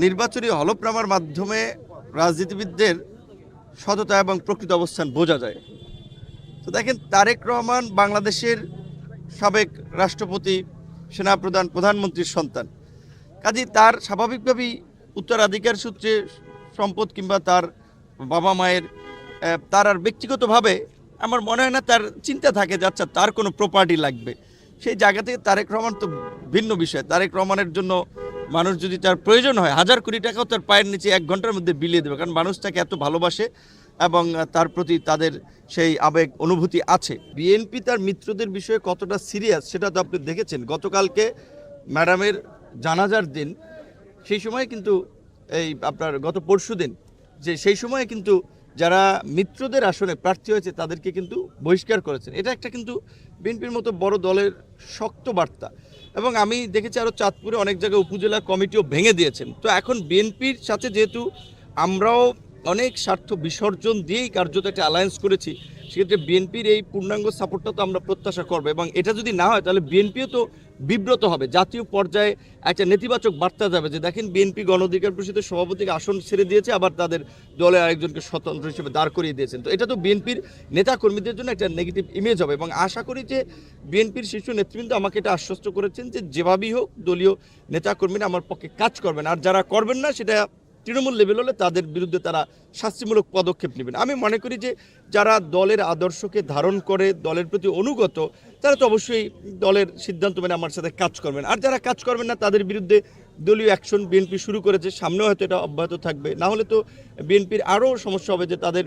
নির্বাচনী হলফনামার মাধ্যমে রাজনীতিবিদদের সততা এবং প্রকৃত অবস্থান বোঝা যায়। তো দেখেন, তারেক রহমান বাংলাদেশের সাবেক রাষ্ট্রপতি, সেনাপ্রধান, প্রধানমন্ত্রীর সন্তান। কাজেই তার স্বাভাবিকভাবেই উত্তরাধিকার সূত্রে সম্পদ কিংবা তার বাবা মায়ের তার আর ব্যক্তিগতভাবে আমার মনে হয় না তার চিন্তা থাকে যে আচ্ছা তার কোনো প্রপার্টি লাগবে। সেই জায়গা থেকে তারেক রহমান তো ভিন্ন বিষয়। তারেক রহমানের জন্য মানুষ যদি তার প্রয়োজন হয় 1000 কোটি টাকাও তার পায়ের নিচে 1 ঘন্টার মধ্যে বিলিয়ে দেবে, কারণ মানুষ তাকে এত ভালোবাসে এবং তার প্রতি তাদের সেই আবেগ অনুভূতি আছে। বিএনপি তার মিত্রদের বিষয়ে কতটা সিরিয়াস সেটা তো আপনি দেখেছেন। গতকালকে ম্যাডামের জানাজার দিন, সেই সময় কিন্তু এই আপনার গত পরশু দিন যে সেই সময়ে কিন্তু যারা মিত্রদের আসনে প্রার্থী হয়েছে তাদেরকে কিন্তু বহিষ্কার করেছেন। এটা একটা কিন্তু বিএনপির মতো বড় দলের শক্ত বার্তা। এবং আমি দেখেছি আরও চাঁদপুরে অনেক জায়গায় উপজেলা কমিটিও ভেঙে দিয়েছেন। তো এখন বিএনপির সাথে যেহেতু আমরাও অনেক স্বার্থ বিসর্জন দিয়েই কার্যত একটা অ্যালায়েন্স করেছি, সেক্ষেত্রে বিএনপির এই পূর্ণাঙ্গ সাপোর্টটা তো আমরা প্রত্যাশা করবো। এবং এটা যদি না হয় তাহলে বিএনপিও তো বিব্রত হবে, জাতীয় পর্যায়ে একটা নেতিবাচক বার্তা যাবে যে দেখেন বিএনপি গণ অধিকার পরিষদের সভাপতিকে আসন ছেড়ে দিয়েছে, আবার তাদের দলের আরেকজনকে স্বতন্ত্র হিসেবে দাঁড় করিয়ে দিয়েছেন। তো এটা তো বিএনপির নেতাকর্মীদের জন্য একটা নেগেটিভ ইমেজ হবে। এবং আশা করি যে বিএনপির শীর্ষ নেতৃবৃন্দ আমাকে এটা আশ্বস্ত করেছেন যে যেভাবেই হোক দলীয় নেতাকর্মীরা আমার পক্ষে কাজ করবেন, আর যারা করবেন না সেটা তৃণমূল লেভেল হলে তাদের বিরুদ্ধে তারা শাস্তিমূলক পদক্ষেপ নেবেন। আমি মনে করি যে যারা দলের আদর্শকে ধারণ করে, দলের প্রতি অনুগত, তারা তো অবশ্যই দলের সিদ্ধান্ত মেনে আমার সাথে কাজ করবেন। আর যারা কাজ করবেন না তাদের বিরুদ্ধে দলীয় অ্যাকশন বিএনপি শুরু করেছে, সামনেও হয়তো এটা অব্যাহত থাকবে। না হলে তো বিএনপির আরও সমস্যা হবে যে তাদের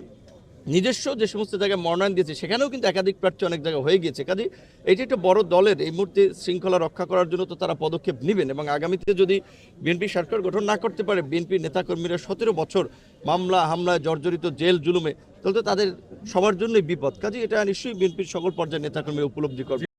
নিজস্ব যে সমস্ত জায়গায় মনোনয়ন দিয়েছে সেখানেও কিন্তু একাধিক প্রার্থী অনেক জায়গায় হয়ে গিয়েছে। কাজে এটি একটা বড় দলের এই মুহূর্তে শৃঙ্খলা রক্ষা করার জন্য তো তারা পদক্ষেপ নেবেন। এবং আগামীতে যদি বিএনপি সরকার গঠন না করতে পারে, বিএনপির নেতাকর্মীরা 17 বছর মামলা হামলায় জর্জরিত, জেল জুলুমে, তাহলে তো তাদের সবার জন্যই বিপদ। কাজে এটা নিশ্চয়ই বিএনপির সকল পর্যায়ের নেতাকর্মী উপলব্ধি করবে।